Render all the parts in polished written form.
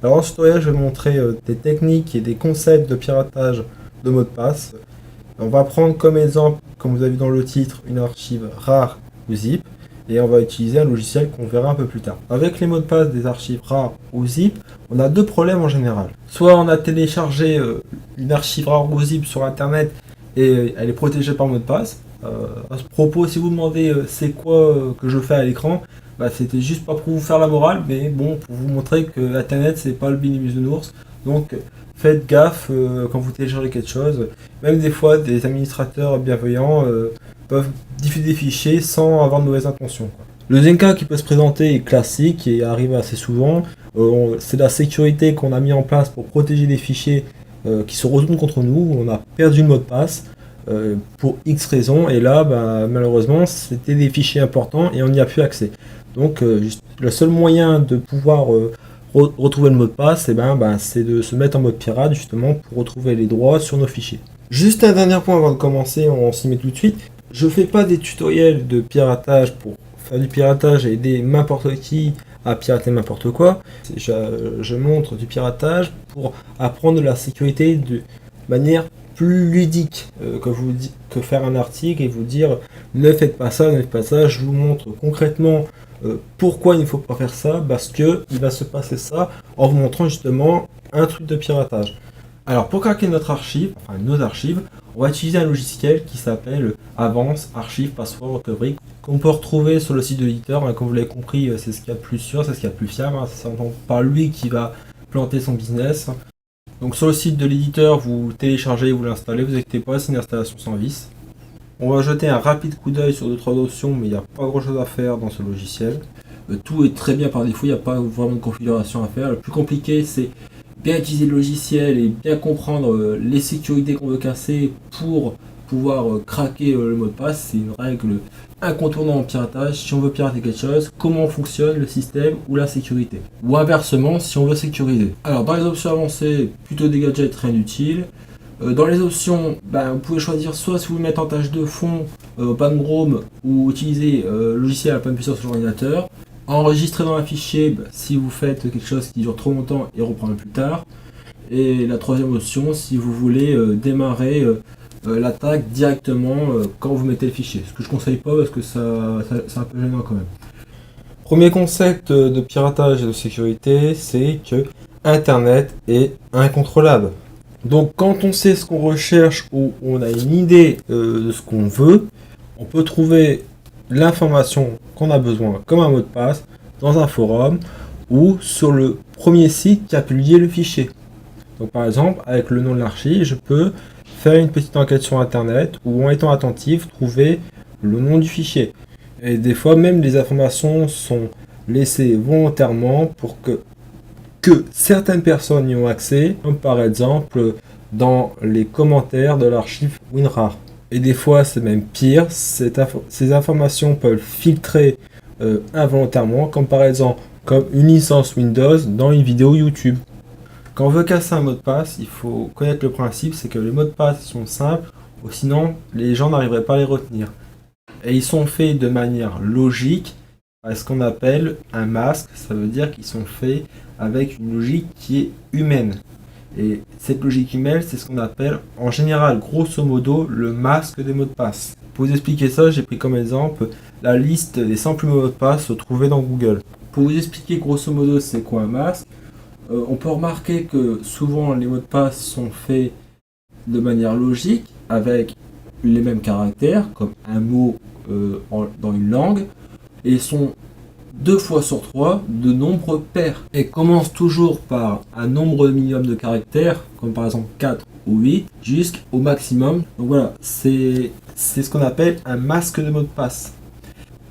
Alors dans ce tutoriel, je vais montrer des techniques et des concepts de piratage de mots de passe. On va prendre comme exemple, comme vous avez vu dans le titre, une archive RAR ou ZIP, et on va utiliser un logiciel qu'on verra un peu plus tard. Avec les mots de passe des archives RAR ou ZIP, on a deux problèmes en général. Soit on a téléchargé une archive RAR ou ZIP sur internet et elle est protégée par mot de passe. À ce propos, si vous demandez c'est quoi que je fais à l'écran, c'était juste pas pour vous faire la morale, mais bon, pour vous montrer que internet c'est pas le bisounours. Donc faites gaffe quand vous téléchargez quelque chose. Même des fois, des administrateurs bienveillants peuvent diffuser des fichiers sans avoir de mauvaises intentions, quoi. Le deuxième cas qui peut se présenter est classique et arrive assez souvent. C'est la sécurité qu'on a mis en place pour protéger des fichiers qui se retournent contre nous. On a perdu le mot de passe pour X raisons, et là, malheureusement, c'était des fichiers importants et on n'y a plus accès. Donc, le seul moyen de pouvoir retrouver le mot de passe, c'est de se mettre en mode pirate, justement, pour retrouver les droits sur nos fichiers. Juste un dernier point avant de commencer, on s'y met tout de suite. Je fais pas des tutoriels de piratage pour faire du piratage et aider n'importe qui à pirater n'importe quoi. Je montre du piratage pour apprendre de la sécurité de manière plus ludique que faire un article et vous dire ne faites pas ça, ne faites pas ça. Je vous montre concrètement pourquoi il ne faut pas faire ça, parce que il va se passer ça, en vous montrant justement un truc de piratage. Alors pour craquer notre archive, enfin nos archives, on va utiliser un logiciel qui s'appelle Avance Archive Password Recovery, qu'on peut retrouver sur le site de l'éditeur. Comme vous l'avez compris, c'est ce qu'il y a de plus sûr, c'est ce qu'il y a de plus fiable, c'est pas lui qui va planter son business. Donc sur le site de l'éditeur, vous téléchargez, vous l'installez, vous inquiétez pas, c'est une installation sans vis. On va jeter un rapide coup d'œil sur 2-3 options, mais il n'y a pas grand chose à faire dans ce logiciel. Tout est très bien par défaut, il n'y a pas vraiment de configuration à faire. Le plus compliqué, c'est bien utiliser le logiciel et bien comprendre les sécurités qu'on veut casser pour pouvoir craquer le mot de passe. C'est une règle incontournable en piratage. Si on veut pirater quelque chose, comment fonctionne le système ou la sécurité. Ou inversement, si on veut sécuriser. Alors dans les options avancées, plutôt des gadgets, rien d'utile. Dans les options, vous pouvez choisir soit si vous mettez en tâche de fond, panne Chrome, ou utiliser le logiciel à pleine puissance sur l'ordinateur. Enregistrer dans un fichier si vous faites quelque chose qui dure trop longtemps et reprendre plus tard. Et la troisième option, si vous voulez démarrer l'attaque directement quand vous mettez le fichier. Ce que je conseille pas parce que c'est un peu gênant quand même. Premier concept de piratage et de sécurité, c'est que Internet est incontrôlable. Donc quand on sait ce qu'on recherche ou on a une idée de ce qu'on veut, on peut trouver l'information qu'on a besoin comme un mot de passe dans un forum ou sur le premier site qui a publié le fichier. Donc par exemple, avec le nom de l'archive, je peux faire une petite enquête sur internet ou en étant attentif, trouver le nom du fichier. Et des fois même les informations sont laissées volontairement pour que certaines personnes y ont accès, comme par exemple dans les commentaires de l'archive WinRAR. Et des fois, c'est même pire, ces informations peuvent filtrer involontairement, comme par exemple comme une licence Windows dans une vidéo YouTube. Quand on veut casser un mot de passe, il faut connaître le principe, c'est que les mots de passe sont simples, ou sinon les gens n'arriveraient pas à les retenir. Et ils sont faits de manière logique, à ce qu'on appelle un masque, ça veut dire qu'ils sont faits avec une logique qui est humaine. Et cette logique humaine, c'est ce qu'on appelle en général, grosso modo, le masque des mots de passe. Pour vous expliquer ça, j'ai pris comme exemple la liste des 100 plus mots de passe trouvés dans Google. Pour vous expliquer grosso modo c'est quoi un masque, on peut remarquer que souvent les mots de passe sont faits de manière logique, avec les mêmes caractères, comme un mot dans une langue, et sont 2 fois sur 3 de nombres pairs. Et commence toujours par un nombre minimum de caractères, comme par exemple 4 ou 8, jusqu'au maximum. Donc voilà, c'est ce qu'on appelle un masque de mot de passe.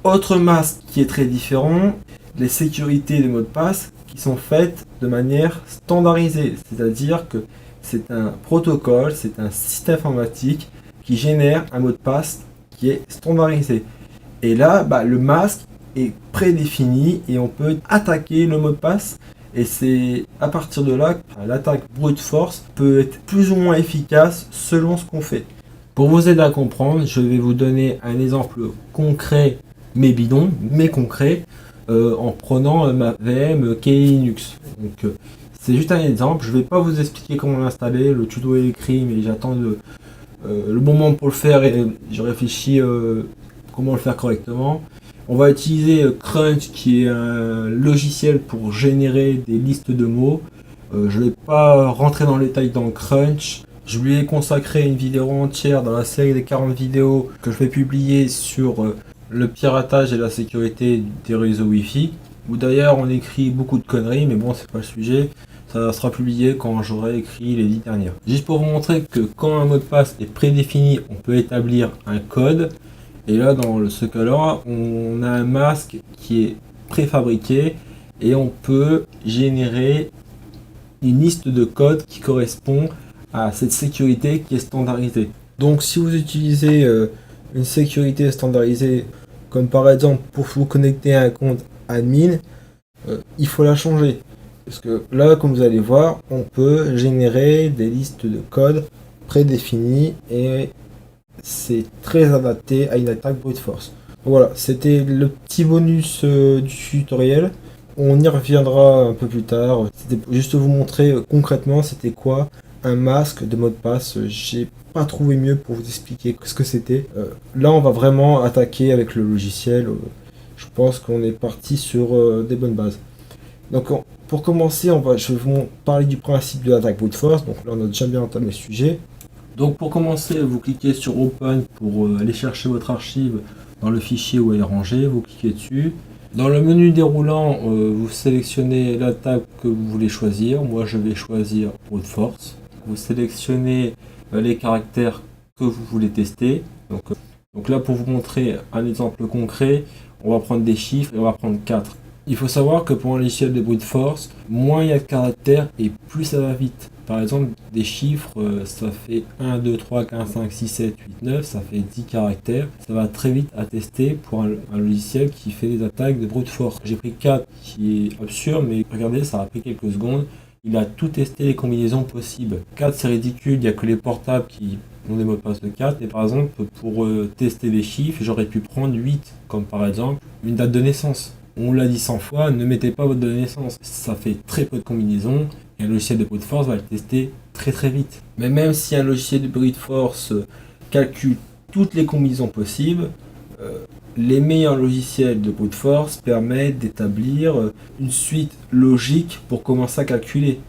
Autre masque qui est très différent, les sécurités de mots de passe qui sont faites de manière standardisée. C'est-à-dire que c'est un protocole, c'est un système informatique qui génère un mot de passe qui est standardisé. Et là, le masque est prédéfini et on peut attaquer le mot de passe, et c'est à partir de là que l'attaque brute force peut être plus ou moins efficace selon ce qu'on fait. Pour vous aider à comprendre, je vais vous donner un exemple concret, mais bidon, mais concret, en prenant ma VM Kali Linux. Donc C'est juste un exemple, je vais pas vous expliquer comment l'installer, le tuto est écrit, mais j'attends le bon moment pour le faire et je réfléchis comment le faire correctement. On va utiliser Crunch qui est un logiciel pour générer des listes de mots. Je ne vais pas rentrer dans le détail dans Crunch. Je lui ai consacré une vidéo entière dans la série des 40 vidéos que je vais publier sur le piratage et la sécurité des réseaux Wi-Fi. Où d'ailleurs on écrit beaucoup de conneries, mais bon, c'est pas le sujet. Ça sera publié quand j'aurai écrit les 10 dernières. Juste pour vous montrer que quand un mot de passe est prédéfini, on peut établir un code. Et là, dans ce cas-là, on a un masque qui est préfabriqué et on peut générer une liste de codes qui correspond à cette sécurité qui est standardisée. Donc si vous utilisez une sécurité standardisée, comme par exemple pour vous connecter à un compte admin, il faut la changer. Parce que là, comme vous allez voir, on peut générer des listes de codes prédéfinies et c'est très adapté à une attaque brute force. Voilà, c'était le petit bonus du tutoriel. On y reviendra un peu plus tard. C'était juste vous montrer concrètement c'était quoi un masque de mot de passe. J'ai pas trouvé mieux pour vous expliquer ce que c'était. Là, on va vraiment attaquer avec le logiciel. Je pense qu'on est parti sur des bonnes bases. Donc, pour commencer, je vais vous parler du principe de l'attaque brute force. Donc là, on a déjà bien entamé le sujet. Donc pour commencer, vous cliquez sur Open pour aller chercher votre archive dans le fichier où elle est rangée, vous cliquez dessus. Dans le menu déroulant, vous sélectionnez la table que vous voulez choisir. Moi je vais choisir brute force. Vous sélectionnez les caractères que vous voulez tester. Donc là pour vous montrer un exemple concret, on va prendre des chiffres et on va prendre 4. Il faut savoir que pour un logiciel de brute force, moins il y a de caractères et plus ça va vite. Par exemple, des chiffres, ça fait 1, 2, 3, 4, 5, 6, 7, 8, 9, ça fait 10 caractères. Ça va très vite à tester pour un logiciel qui fait des attaques de brute force. J'ai pris 4 qui est absurde, mais regardez, ça a pris quelques secondes. Il a tout testé les combinaisons possibles. 4 c'est ridicule, il n'y a que les portables qui ont des mots de passe de 4. Et par exemple, pour tester des chiffres, j'aurais pu prendre 8, comme par exemple une date de naissance. On l'a dit 100 fois, ne mettez pas votre date de naissance. Ça fait très peu de combinaisons. Et un logiciel de brute force va le tester très très vite. Mais même si un logiciel de brute force calcule toutes les combinaisons possibles, les meilleurs logiciels de brute force permettent d'établir une suite logique pour commencer à calculer.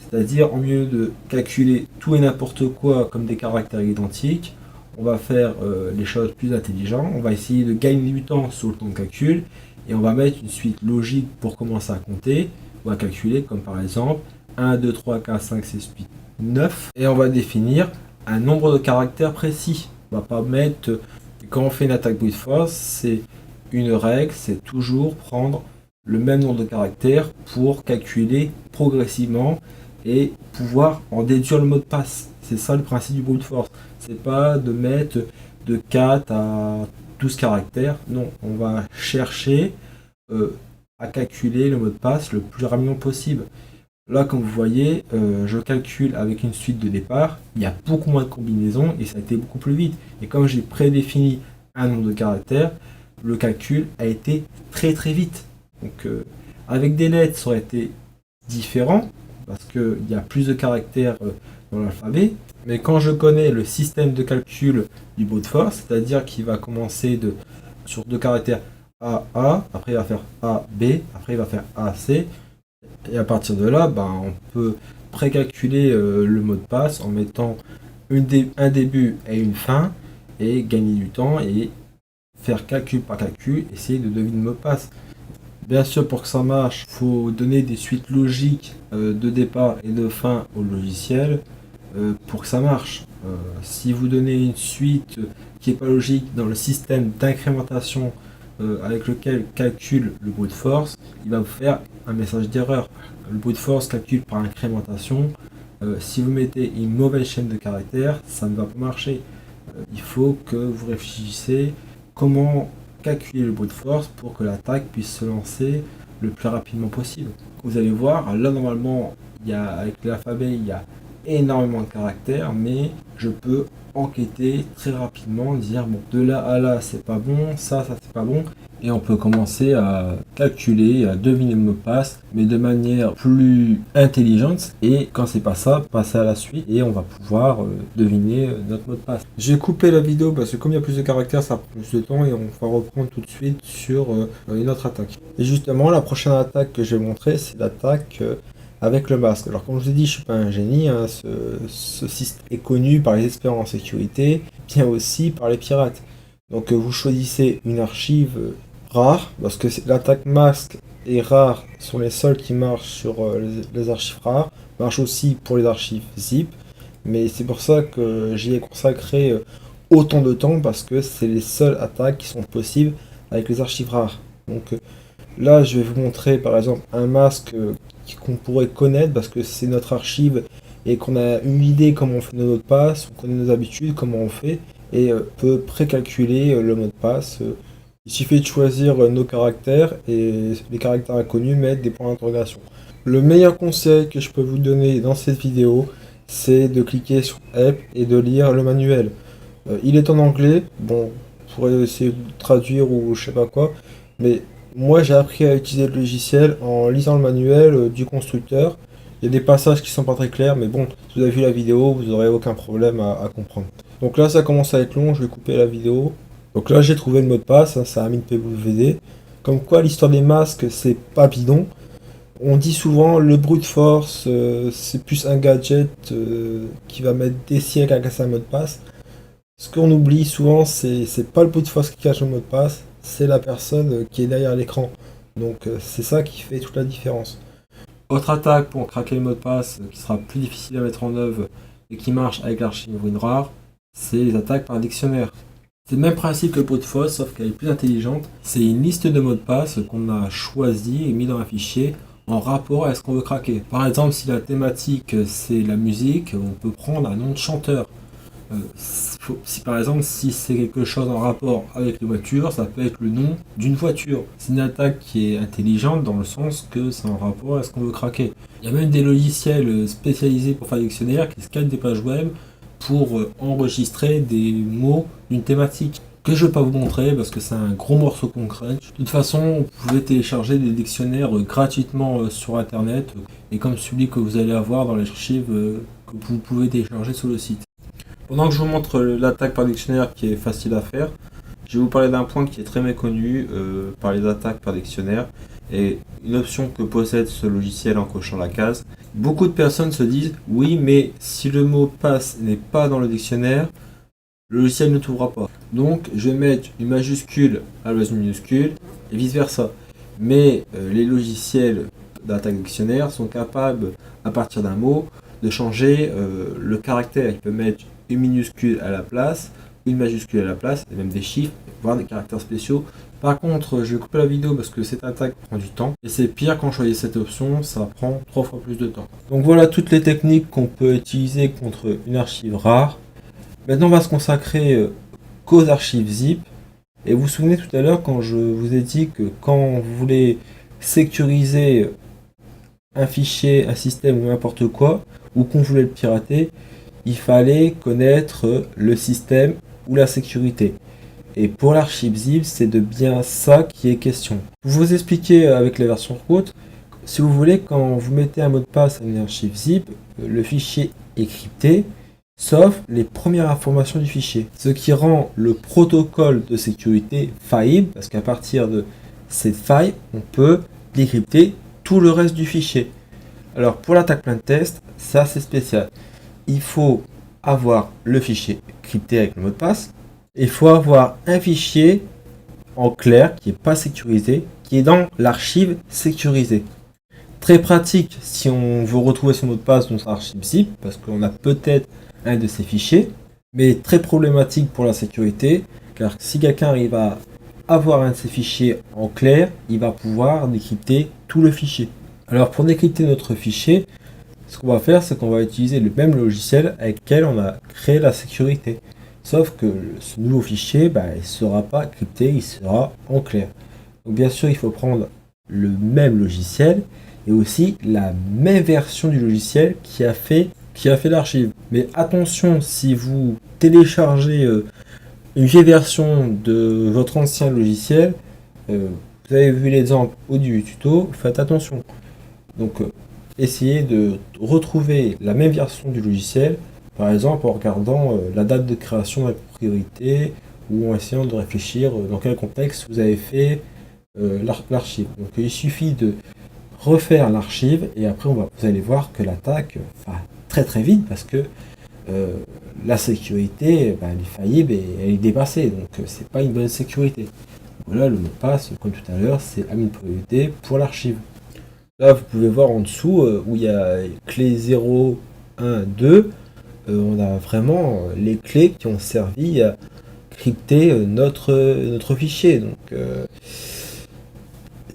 C'est-à-dire, au lieu de calculer tout et n'importe quoi comme des caractères identiques, on va faire les choses plus intelligentes. On va essayer de gagner du temps sur le temps de calcul et on va mettre une suite logique pour commencer à compter. On va calculer comme par exemple 1, 2, 3, 4, 5, 6, 8, 9. Et on va définir un nombre de caractères précis. On va pas mettre... Quand on fait une attaque brute force, c'est une règle, c'est toujours prendre le même nombre de caractères pour calculer progressivement et pouvoir en déduire le mot de passe. C'est ça le principe du brute force. C'est pas de mettre de 4 à 12 caractères. Non, on va chercher à calculer le mot de passe le plus rapidement possible. Là, comme vous voyez, je calcule avec une suite de départ. Il y a beaucoup moins de combinaisons et ça a été beaucoup plus vite. Et comme j'ai prédéfini un nombre de caractères, le calcul a été très très vite. Donc, avec des lettres, ça aurait été différent parce qu'il y a plus de caractères dans l'alphabet. Mais quand je connais le système de calcul du brute force, c'est-à-dire qu'il va commencer sur deux caractères A, après il va faire A, B, après il va faire A, C. Et à partir de là, on peut précalculer le mot de passe en mettant un début et une fin et gagner du temps et faire calcul par calcul, essayer de deviner le mot de passe. Bien sûr, pour que ça marche, il faut donner des suites logiques de départ et de fin au logiciel pour que ça marche. Si vous donnez une suite qui n'est pas logique dans le système d'incrémentation avec lequel calcule le brute force, il va vous faire un message d'erreur. Le brute force calcule par incrémentation. Si vous mettez une mauvaise chaîne de caractères, ça ne va pas marcher. Il faut que vous réfléchissiez comment calculer le brute force pour que l'attaque puisse se lancer le plus rapidement possible. Vous allez voir, là normalement, avec l'alphabet, il y a énormément de caractères, mais je peux enquêter très rapidement, dire bon, de là à là c'est pas bon, ça c'est pas bon. Et on peut commencer à calculer, à deviner le mot de passe, mais de manière plus intelligente. Et quand c'est pas ça, passer à la suite et on va pouvoir deviner notre mot de passe. J'ai coupé la vidéo parce que comme il y a plus de caractères, ça prend plus de temps et on va reprendre tout de suite sur une autre attaque. Et justement, la prochaine attaque que je vais montrer, c'est l'attaque avec le masque. Alors comme je vous ai dit, je suis pas un génie, hein, ce système est connu par les experts en sécurité, bien aussi par les pirates. Donc vous choisissez une archive rare, parce que l'attaque masque et rare sont les seuls qui marchent sur les archives rares, marchent aussi pour les archives zip, mais c'est pour ça que j'y ai consacré autant de temps, parce que c'est les seules attaques qui sont possibles avec les archives rares. Donc là je vais vous montrer par exemple un masque qu'on pourrait connaître parce que c'est notre archive et qu'on a une idée comment on fait nos mots de passe, on connaît nos habitudes, comment on fait, et peut précalculer le mot de passe. Il suffit de choisir nos caractères et les caractères inconnus mettre des points d'interrogation. Le meilleur conseil que je peux vous donner dans cette vidéo, c'est de cliquer sur Help et de lire le manuel. Il est en anglais, bon, vous pourrez essayer de traduire ou je sais pas quoi, mais moi j'ai appris à utiliser le logiciel en lisant le manuel du constructeur. Il y a des passages qui sont pas très clairs, mais bon, si vous avez vu la vidéo, vous n'aurez aucun problème à comprendre. Donc là ça commence à être long, je vais couper la vidéo. Donc là j'ai trouvé le mot de passe, hein, ça a mis le PWD. Comme quoi l'histoire des masques c'est pas bidon. On dit souvent le brute force c'est plus un gadget qui va mettre des siècles à casser un mot de passe. Ce qu'on oublie souvent c'est pas le brute force qui cache le mot de passe, c'est la personne qui est derrière l'écran. Donc c'est ça qui fait toute la différence. Autre attaque pour craquer le mot de passe qui sera plus difficile à mettre en œuvre et qui marche avec l'archive WinRAR, c'est les attaques par dictionnaire. C'est le même principe que le brute force, sauf qu'elle est plus intelligente. C'est une liste de mots de passe qu'on a choisi et mis dans un fichier en rapport à ce qu'on veut craquer. Par exemple, si la thématique c'est la musique, on peut prendre un nom de chanteur. Si par exemple si c'est quelque chose en rapport avec les voitures, ça peut être le nom d'une voiture. C'est une attaque qui est intelligente dans le sens que c'est en rapport avec ce qu'on veut craquer. Il y a même des logiciels spécialisés pour faire des dictionnaires qui scannent des pages web pour enregistrer des mots d'une thématique que je ne vais pas vous montrer parce que c'est un gros morceau qu'on crunch. De toute façon, vous pouvez télécharger des dictionnaires gratuitement sur internet et comme celui que vous allez avoir dans les archives que vous pouvez télécharger sur le site. Pendant que je vous montre l'attaque par dictionnaire qui est facile à faire, je vais vous parler d'un point qui est très méconnu par les attaques par dictionnaire et une option que possède ce logiciel en cochant la case. Beaucoup de personnes se disent oui mais si le mot passe n'est pas dans le dictionnaire, le logiciel ne t'ouvrira pas. Donc je vais mettre une majuscule à la place d'une minuscule et vice versa. Mais les logiciels d'attaque dictionnaire sont capables à partir d'un mot de changer le caractère. Il peut mettre une minuscule à la place, une majuscule à la place, et même des chiffres, voire des caractères spéciaux. Par contre, je vais couper la vidéo parce que cette attaque prend du temps. Et c'est pire quand je choisis cette option, ça prend 3 fois plus de temps. Donc voilà toutes les techniques qu'on peut utiliser contre une archive rare. Maintenant, on va se consacrer qu'aux archives zip. Et vous vous souvenez tout à l'heure quand je vous ai dit que quand vous voulez sécuriser un fichier, un système ou n'importe quoi, ou qu'on voulait le pirater, il fallait connaître le système ou la sécurité. Et pour l'archive zip, c'est de bien ça qui est question. Pour vous expliquer avec la version courte, si vous voulez, quand vous mettez un mot de passe à une archive zip, le fichier est crypté, sauf les premières informations du fichier. Ce qui rend le protocole de sécurité faillible, parce qu'à partir de cette faille, on peut décrypter tout le reste du fichier. Alors pour l'attaque plein test, ça c'est spécial. Il faut avoir le fichier crypté avec le mot de passe. Il faut avoir un fichier en clair qui n'est pas sécurisé, qui est dans l'archive sécurisée. Très pratique si on veut retrouver son mot de passe dans son archive zip, parce qu'on a peut-être un de ces fichiers, mais très problématique pour la sécurité, car si quelqu'un arrive à avoir un de ces fichiers en clair, il va pouvoir décrypter tout le fichier. Alors pour décrypter notre fichier, ce qu'on va faire, c'est qu'on va utiliser le même logiciel avec lequel on a créé la sécurité. Sauf que ce nouveau fichier, il ne sera pas crypté, il sera en clair. Donc bien sûr, il faut prendre le même logiciel et aussi la même version du logiciel qui a fait l'archive. Mais attention, si vous téléchargez une vieille version de votre ancien logiciel, vous avez vu l'exemple au du tuto, faites attention. Donc essayez de retrouver la même version du logiciel, par exemple en regardant la date de création de la propriété ou en essayant de réfléchir dans quel contexte vous avez fait l'archive. Donc il suffit de refaire l'archive et après vous allez voir que l'attaque va très très vite parce que la sécurité elle est faillible et elle est dépassée, donc c'est pas une bonne sécurité. Voilà, le mot de passe, comme tout à l'heure, c'est admin priorité pour l'archive. Là, vous pouvez voir en dessous où il y a clé 0, 1, 2. On a vraiment les clés qui ont servi à crypter notre fichier. Donc,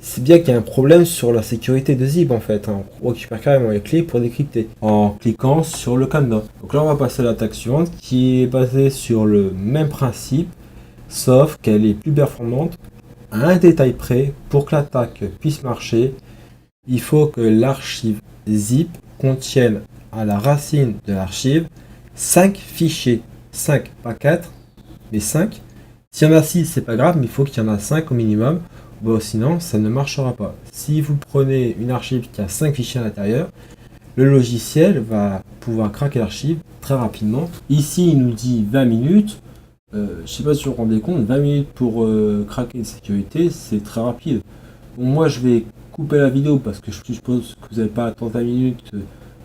c'est bien qu'il y a un problème sur la sécurité de zip en fait. On récupère carrément les clés pour décrypter en cliquant sur le cadenas. Donc là, on va passer à l'attaque suivante qui est basée sur le même principe, sauf qu'elle est plus performante. À un détail près, pour que l'attaque puisse marcher, il faut que l'archive zip contienne à la racine de l'archive 5 fichiers. 5, pas 4, mais 5. S'il y en a 6, c'est pas grave, mais il faut qu'il y en a 5 au minimum. Bon, sinon, ça ne marchera pas. Si vous prenez une archive qui a 5 fichiers à l'intérieur, le logiciel va pouvoir craquer l'archive très rapidement. Ici, il nous dit 20 minutes. Je ne sais pas si vous vous rendez compte, 20 minutes pour craquer une sécurité, c'est très rapide. Bon, moi, je vais couper la vidéo parce que je suppose que vous n'avez pas à attendre 20 minutes que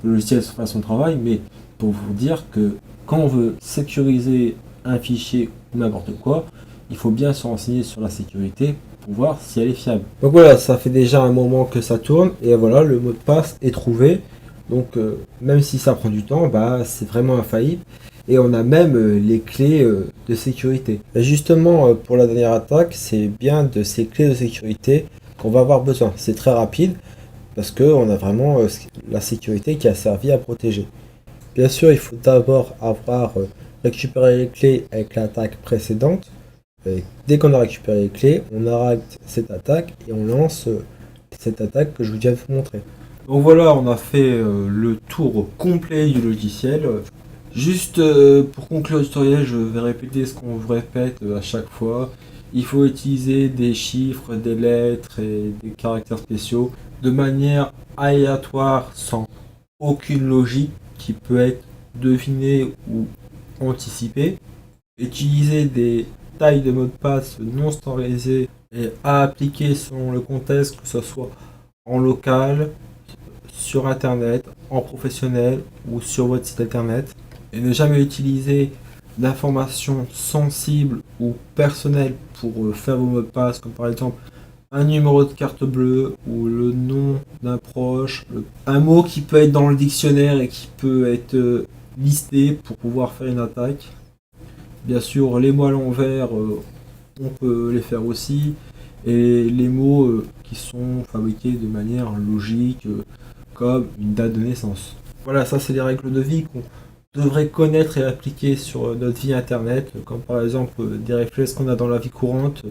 le logiciel fasse son travail, mais pour vous dire que quand on veut sécuriser un fichier ou n'importe quoi, il faut bien se renseigner sur la sécurité pour voir si elle est fiable. Donc voilà, ça fait déjà un moment que ça tourne et voilà, le mot de passe est trouvé. Donc même si ça prend du temps, c'est vraiment infaillible. Et on a même les clés de sécurité. Et justement, pour la dernière attaque, c'est bien de ces clés de sécurité qu'on va avoir besoin. C'est très rapide parce qu'on a vraiment la sécurité qui a servi à protéger. Bien sûr, il faut d'abord avoir récupéré les clés avec l'attaque précédente. Et dès qu'on a récupéré les clés, on arrête cette attaque et on lance cette attaque que je viens de vous montrer. Donc voilà, on a fait le tour complet du logiciel. Juste pour conclure le tutoriel, je vais répéter ce qu'on vous répète à chaque fois. Il faut utiliser des chiffres, des lettres et des caractères spéciaux de manière aléatoire sans aucune logique qui peut être devinée ou anticipée. Utiliser des tailles de mots de passe non standardisées et à appliquer selon le contexte, que ce soit en local, sur internet, en professionnel ou sur votre site internet. Et ne jamais utiliser d'informations sensibles ou personnelles pour faire vos mots de passe, comme par exemple un numéro de carte bleue ou le nom d'un proche, un mot qui peut être dans le dictionnaire et qui peut être listé pour pouvoir faire une attaque. Bien sûr, les mots à l'envers, on peut les faire aussi, et les mots qui sont fabriqués de manière logique, comme une date de naissance. Voilà, ça c'est les règles de vie qu'on devrait connaître et appliquer sur notre vie internet, comme par exemple des réflexes qu'on a dans la vie courante,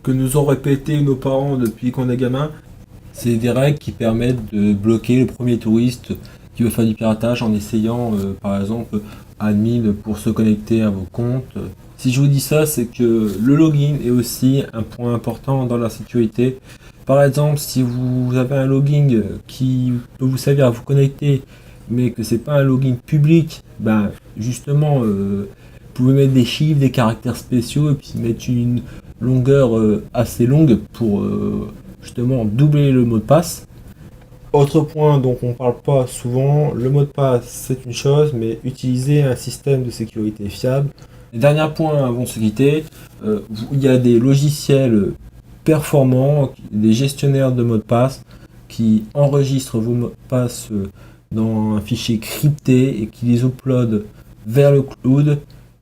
que nous ont répété nos parents depuis qu'on est gamin. C'est des règles qui permettent de bloquer le premier touriste qui veut faire du piratage en essayant par exemple admin pour se connecter à vos comptes. Si je vous dis ça, c'est que le login est aussi un point important dans la sécurité. Par exemple, si vous avez un login qui peut vous servir à vous connecter, mais que c'est pas un login public, justement, vous pouvez mettre des chiffres, des caractères spéciaux, et puis mettre une longueur assez longue pour justement doubler le mot de passe. Autre point dont on ne parle pas souvent, le mot de passe c'est une chose, mais utiliser un système de sécurité fiable. Et dernier point avant de se quitter, il y a des logiciels performants, des gestionnaires de mots de passe qui enregistrent vos mots de passe dans un fichier crypté et qui les upload vers le cloud.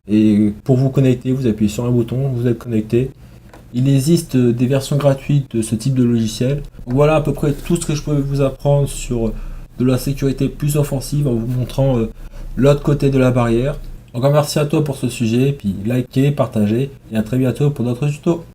Et pour vous connecter, vous appuyez sur un bouton, vous êtes connecté. Il existe des versions gratuites de ce type de logiciel. Voilà à peu près tout ce que je pouvais vous apprendre sur de la sécurité plus offensive en vous montrant l'autre côté de la barrière. Encore merci à toi pour ce sujet, puis likez, partagez et à très bientôt pour d'autres tutos.